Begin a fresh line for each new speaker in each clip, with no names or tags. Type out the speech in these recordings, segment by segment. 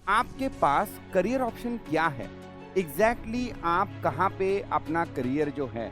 आपके पास career option क्या है? एग्जैक्टली आप कहाँ पे अपना करियर जो है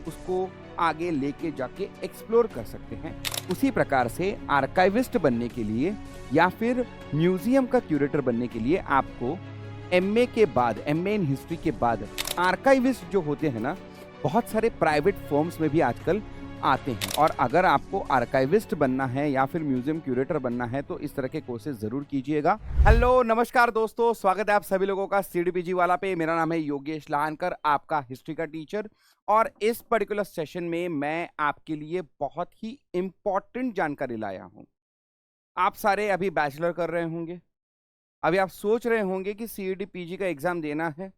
उसको आगे लेके जाके एक्सप्लोर कर सकते हैं। उसी प्रकार से आर्काइविस्ट बनने के लिए या फिर म्यूजियम का क्यूरेटर बनने के लिए आपको एमए के बाद, एमए इन हिस्ट्री के बाद आर्काइविस्ट जो होते हैं ना, बहुत सारे प्राइवेट फर्म्स में भी आजकल आते हैं। और अगर आपको आर्काइविस्ट बनना है या फिर म्यूजियम क्यूरेटर बनना है तो इस तरह के कोर्सेज जरूर कीजिएगा। हेलो नमस्कार दोस्तों, स्वागत है आप सभी लोगों का सीडीपीजी वाला पे। मेरा नाम है योगेश लाहनकर, आपका हिस्ट्री का टीचर। और इस पर्टिकुलर सेशन में मैं आपके लिए बहुत ही इंपॉर्टेंट जानकारी लाया हूं। आप सारे अभी बैचलर कर रहे होंगे, अभी आप सोच रहे होंगे कि सीईटी पीजी का एग्जाम देना है,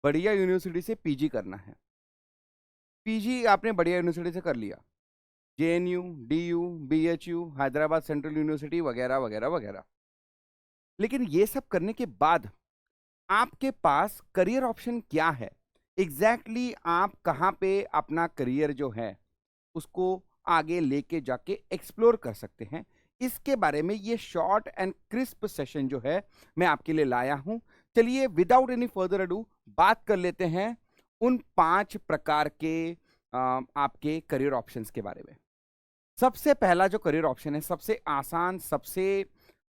बढ़िया यूनिवर्सिटी से पीजी करना है। पीजी आपने बढ़िया यूनिवर्सिटी से कर लिया, JNU, DU, BHU, Hyderabad central university वगैरह वगैरह वगैरह। लेकिन ये सब करने के बाद आपके पास करियर ऑप्शन क्या है? एग्जैक्टली आप कहाँ पे अपना करियर जो है उसको आगे लेके जाके एक्सप्लोर कर सकते हैं, इसके बारे में ये शॉर्ट एंड क्रिस्प सेशन जो है मैं आपके लिए लाया हूं। चलिए विदाउट एनी फर्दर अडू बात कर लेते हैं उन 5 प्रकार के आपके करियर ऑप्शंस के बारे में। सबसे पहला जो करियर ऑप्शन है, सबसे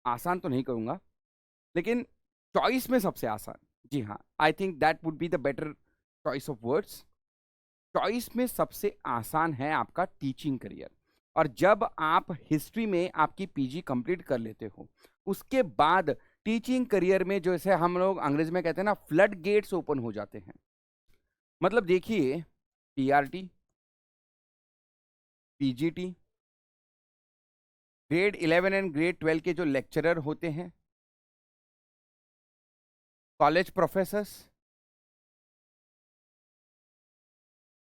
आसान तो नहीं कहूंगा, लेकिन चॉइस में सबसे आसान, जी हाँ, I think that would be the better choice of words. Choice में सबसे आसान है आपका टीचिंग करियर। और जब आप हिस्ट्री में आपकी पीजी कंप्लीट कर लेते हो, उसके बाद टीचिंग करियर में, जैसे हम लोग अंग्रेजी में कहते हैं ना, फ्लड गेट्स ओपन हो जाते हैं। मतलब देखिए, PRT, PGT, grade 11 and grade 12 के जो लेक्चरर होते हैं, college professors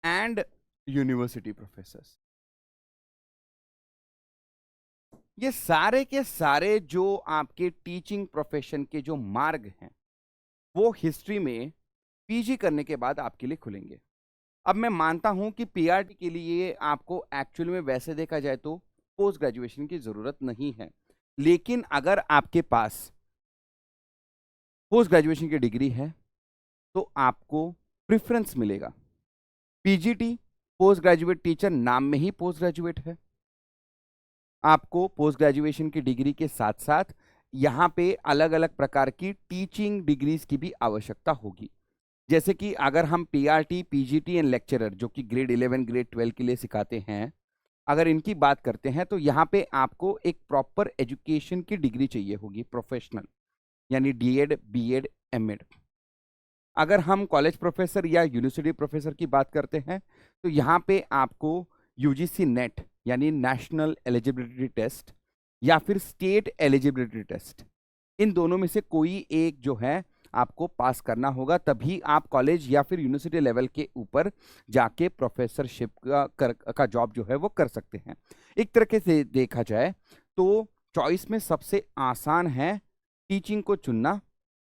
and university professors, ये सारे के सारे जो आपके टीचिंग प्रोफेशन के जो मार्ग हैं वो हिस्ट्री में पीजी करने के बाद आपके लिए खुलेंगे। अब मैं मानता हूं कि पीआरटी के लिए आपको एक्चुअल में वैसे देखा जाए तो पोस्ट ग्रेजुएशन की जरूरत नहीं है, लेकिन अगर आपके पास पोस्ट ग्रेजुएशन की डिग्री है तो आपको प्रेफरेंस मिलेगा। पीजीटी, पोस्ट ग्रेजुएट टीचर, नाम में ही पोस्ट ग्रेजुएट है। आपको पोस्ट ग्रेजुएशन की डिग्री के साथ साथ यहाँ पे अलग अलग प्रकार की टीचिंग डिग्रीज की भी आवश्यकता होगी। जैसे कि अगर हम पीआरटी, पीजीटी एंड लेक्चरर जो कि ग्रेड 11 ग्रेड 12 के लिए सिखाते हैं, अगर इनकी बात करते हैं तो यहाँ पे आपको एक प्रॉपर एजुकेशन की डिग्री चाहिए होगी, प्रोफेशनल, यानी डीएड, बीएड, एमएड। अगर हम कॉलेज प्रोफेसर या यूनिवर्सिटी प्रोफेसर की बात करते हैं तो यहाँ पे आपको यूजीसी नेट यानी नेशनल एलिजिबिलिटी टेस्ट या फिर स्टेट एलिजिबिलिटी टेस्ट, इन दोनों में से कोई एक जो है आपको पास करना होगा, तभी आप कॉलेज या फिर यूनिवर्सिटी लेवल के ऊपर जाके प्रोफेसरशिप का जॉब जो है वो कर सकते हैं। एक तरीके से देखा जाए तो चॉइस में सबसे आसान है टीचिंग को चुनना,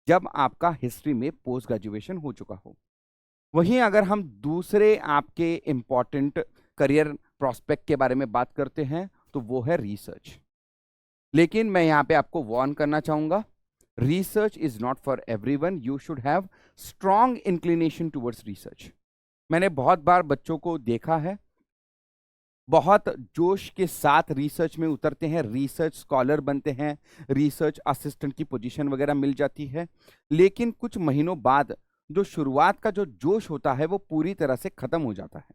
जब आपका हिस्ट्री में पोस्ट ग्रेजुएशन हो चुका हो। वहीं अगर हम दूसरे आपके इंपॉर्टेंट करियर प्रोस्पेक्ट के बारे में बात करते हैं तो वो है रिसर्च। लेकिन मैं यहाँ पे आपको वार्न करना चाहूंगा, research is not for everyone. You should have strong inclination towards research. मैंने बहुत बार बच्चों को देखा है, बहुत जोश के साथ रिसर्च में उतरते हैं, रिसर्च स्कॉलर बनते हैं, रिसर्च असिस्टेंट की पोजीशन वगैरह मिल जाती है, लेकिन कुछ महीनों बाद जो शुरुआत का जो जोश होता है वो पूरी तरह से खत्म हो जाता है।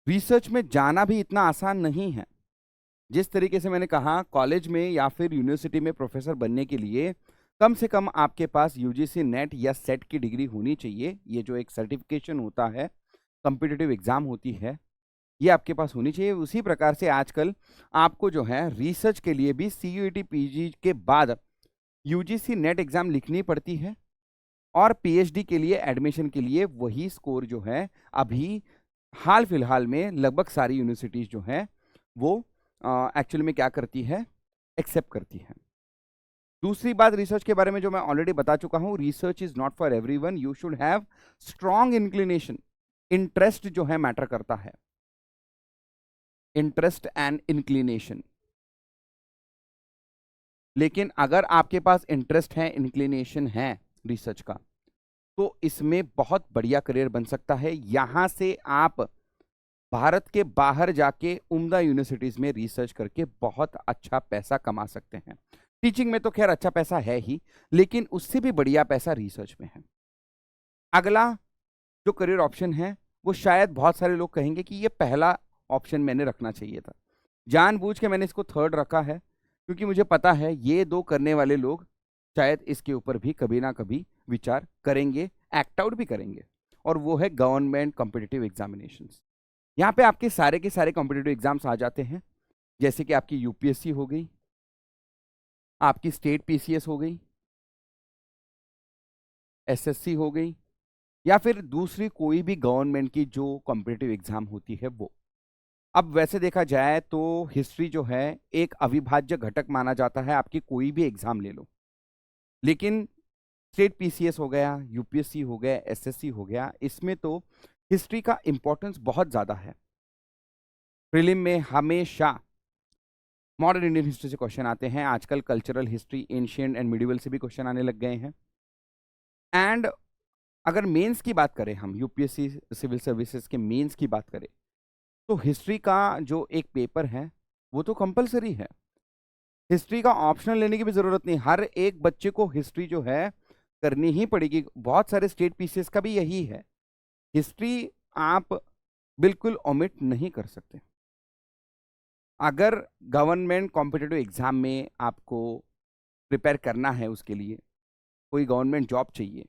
रिसर्च में जाना भी इतना आसान नहीं है। जिस तरीके से मैंने कहा, कॉलेज में या फिर यूनिवर्सिटी में प्रोफेसर बनने के लिए कम से कम आपके पास यूजीसी नेट या सेट की डिग्री होनी चाहिए। ये जो एक सर्टिफिकेशन होता है, कॉम्पिटिटिव एग्जाम होती है, ये आपके पास होनी चाहिए। उसी प्रकार से आजकल आपको जो है रिसर्च के लिए भी सीयूईटी पीजी के बाद यूजीसी नेट एग्जाम लिखनी पड़ती है, और पीएचडी के लिए एडमिशन के लिए वही स्कोर जो है अभी हाल फिलहाल में लगभग सारी यूनिवर्सिटीज जो है वो एक्चुअली में क्या करती है, एक्सेप्ट करती है। दूसरी बात रिसर्च के बारे में जो मैं ऑलरेडी बता चुका हूं, research is not for everyone. You should have strong inclination, interest जो है मैटर करता है, इंटरेस्ट एंड इंक्लिनेशन। लेकिन अगर आपके पास इंटरेस्ट है, इंक्लिनेशन है रिसर्च का, तो इसमें बहुत बढ़िया करियर बन सकता है। यहाँ से आप भारत के बाहर जाके उम्दा यूनिवर्सिटीज में रिसर्च करके बहुत अच्छा पैसा कमा सकते हैं। टीचिंग में तो खैर अच्छा पैसा है ही, लेकिन उससे भी बढ़िया पैसा रिसर्च में है। अगला जो करियर ऑप्शन है वो शायद बहुत सारे लोग कहेंगे कि ये पहला ऑप्शन मैंने रखना चाहिए था। जानबूझ के मैंने इसको थर्ड रखा है क्योंकि मुझे पता है ये दो करने वाले लोग शायद इसके ऊपर भी कभी ना कभी विचार करेंगे, एक्ट आउट भी करेंगे, और वो है गवर्नमेंट कॉम्पिटिटिव एग्जामिनेशंस। यहाँ पे आपके सारे के सारे कॉम्पिटिटिव एग्जाम्स आ जाते हैं, जैसे कि आपकी यूपीएससी हो गई, आपकी स्टेट पीसीएस हो गई, एसएससी हो गई, या फिर दूसरी कोई भी गवर्नमेंट की जो कॉम्पिटिटिव एग्जाम होती है वो। अब वैसे देखा जाए तो हिस्ट्री जो है एक अविभाज्य घटक माना जाता है, आपकी कोई भी एग्जाम ले लो। लेकिन स्टेट पीसीएस हो गया, यूपीएससी हो गया, एसएससी हो गया, इसमें तो हिस्ट्री का इंपॉर्टेंस बहुत ज्यादा है। प्रीलिम में हमेशा मॉडर्न इंडियन हिस्ट्री से क्वेश्चन आते हैं, आजकल cultural history, ancient and medieval से भी क्वेश्चन आने लग गए हैं। एंड अगर मेंस की बात करें, हम यूपीएससी सिविल सर्विसेज के मेंस की बात करें, तो हिस्ट्री का जो एक पेपर है वो तो कंपलसरी है। हिस्ट्री का ऑप्शनल लेने की भी जरूरत नहीं, हर एक बच्चे को हिस्ट्री जो है करनी ही पड़ेगी। बहुत सारे स्टेट पीसीएस का भी यही है, हिस्ट्री आप बिल्कुल ओमिट नहीं कर सकते। अगर गवर्नमेंट कॉम्पिटिटिव एग्जाम में आपको प्रिपेयर करना है, उसके लिए कोई गवर्नमेंट जॉब चाहिए,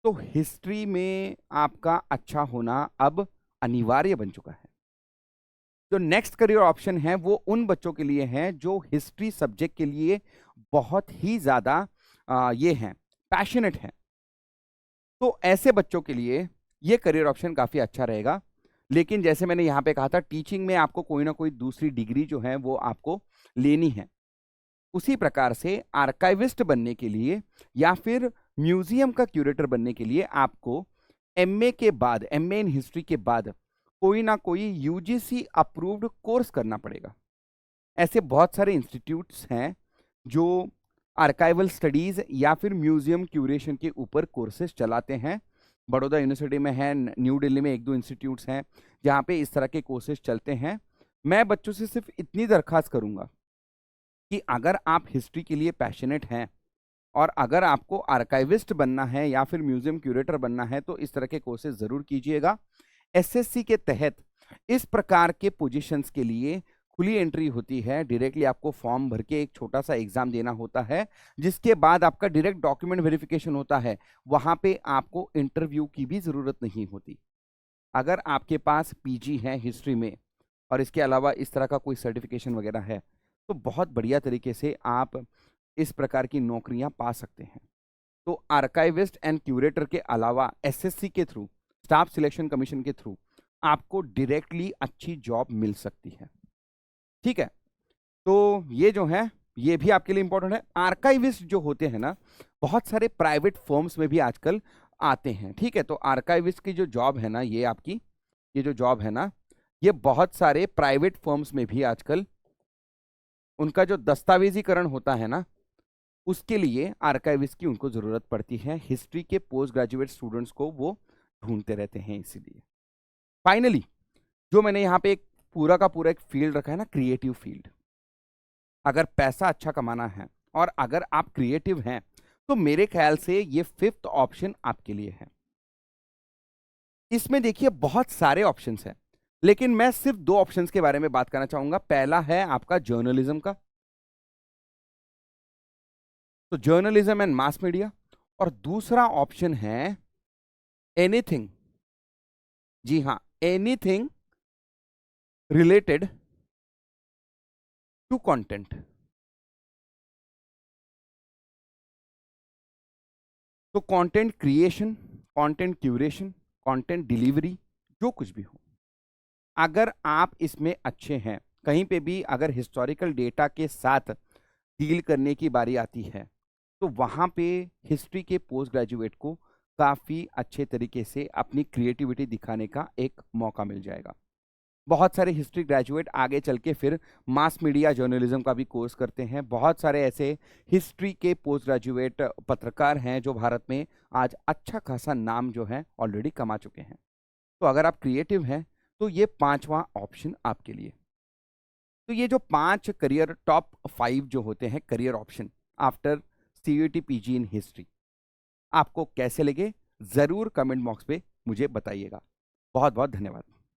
तो हिस्ट्री में आपका अच्छा होना अब अनिवार्य बन चुका है। जो नेक्स्ट करियर ऑप्शन है वो उन बच्चों के लिए है जो हिस्ट्री सब्जेक्ट के लिए बहुत ही ज्यादा ये हैं, पैशनेट हैं। तो ऐसे बच्चों के लिए ये करियर ऑप्शन काफी अच्छा रहेगा। लेकिन जैसे मैंने यहाँ पे कहा था, टीचिंग में आपको कोई ना कोई दूसरी डिग्री जो है वो आपको लेनी है। उसी प्रकार से आर्काइविस्ट बनने के लिए या फिर म्यूजियम का क्यूरेटर बनने के लिए आपको एमए के बाद, एमए इन हिस्ट्री के बाद कोई ना कोई यूजीसी अप्रूव्ड कोर्स करना पड़ेगा। ऐसे बहुत सारे इंस्टीट्यूट्स हैं जो आर्काइवल स्टडीज या फिर म्यूजियम क्यूरेशन के ऊपर कोर्सेज चलाते हैं। बड़ौदा यूनिवर्सिटी में है, न्यू दिल्ली में एक दो इंस्टीट्यूट्स हैं जहाँ पे इस तरह के कोर्सेज चलते हैं। मैं बच्चों से सिर्फ इतनी दरखास्त करूंगा कि अगर आप हिस्ट्री के लिए पैशनेट हैं और अगर आपको आर्काइविस्ट बनना है या फिर म्यूजियम क्यूरेटर बनना है, तो इस तरह के कोर्सेज जरूर कीजिएगा। एसएससी के तहत इस प्रकार के पोजीशंस के लिए खुली एंट्री होती है। डायरेक्टली आपको फॉर्म भर के एक छोटा सा एग्जाम देना होता है, जिसके बाद आपका डायरेक्ट डॉक्यूमेंट वेरिफिकेशन होता है। वहां पे आपको इंटरव्यू की भी जरूरत नहीं होती। अगर आपके पास पीजी है हिस्ट्री में और इसके अलावा इस तरह का कोई सर्टिफिकेशन वगैरह है, तो बहुत बढ़िया तरीके से आप इस प्रकार की नौकरियां पा सकते हैं। तो आर्काइविस्ट एंड क्यूरेटर के अलावा एसएससी के थ्रू, स्टाफ सिलेक्शन कमीशन के थ्रू आपको डायरेक्टली अच्छी जॉब मिल सकती है। ठीक है, तो ये जो है ये भी आपके लिए इंपॉर्टेंट है। आर्काइविस्ट जो होते हैं ना, बहुत सारे प्राइवेट फर्म्स में भी आजकल आते हैं। ठीक है, तो आर्काइविस्ट की जो जॉब है ना, ये आपकी ये जो जॉब है ना, ये बहुत सारे प्राइवेट फर्म्स में भी आजकल उनका जो दस्तावेजीकरण होता है ना, उसके लिए आर्काइविस्ट की उनको जरूरत पड़ती है। हिस्ट्री के पोस्ट ग्रेजुएट स्टूडेंट्स को वो ढूंढते रहते हैं। इसीलिए फाइनली जो मैंने यहाँ पे एक पूरा का पूरा एक फील्ड रखा है ना, क्रिएटिव फील्ड। अगर पैसा अच्छा कमाना है और अगर आप क्रिएटिव हैं, तो मेरे ख्याल से ये फिफ्थ ऑप्शन आपके लिए है। इसमें देखिए बहुत सारे ऑप्शंस हैं, लेकिन मैं सिर्फ दो ऑप्शंस के बारे में बात करना चाहूंगा। पहला है आपका जर्नलिज्म का, तो जर्नलिज्म एंड मास मीडिया, और दूसरा ऑप्शन है एनीथिंग, जी हाँ, एनीथिंग रिलेटेड टू कंटेंट। तो content creation, content curation, content delivery, जो कुछ भी हो, अगर आप इसमें अच्छे हैं, कहीं पे भी अगर हिस्टोरिकल डेटा के साथ डील करने की बारी आती है, तो वहां पे हिस्ट्री के पोस्ट ग्रेजुएट को काफी अच्छे तरीके से अपनी क्रिएटिविटी दिखाने का एक मौका मिल जाएगा। बहुत सारे हिस्ट्री ग्रेजुएट आगे चल के फिर मास मीडिया जर्नलिज्म का भी कोर्स करते हैं। बहुत सारे ऐसे हिस्ट्री के पोस्ट ग्रेजुएट पत्रकार हैं जो भारत में आज अच्छा खासा नाम जो है ऑलरेडी कमा चुके हैं। तो अगर आप क्रिएटिव हैं तो ये पांचवा ऑप्शन आपके लिए। तो ये जो 5 करियर टॉप 5 जो होते हैं career option after CUET PG in history, आपको कैसे लगे ज़रूर कमेंट बॉक्स पे मुझे बताइएगा। बहुत बहुत धन्यवाद।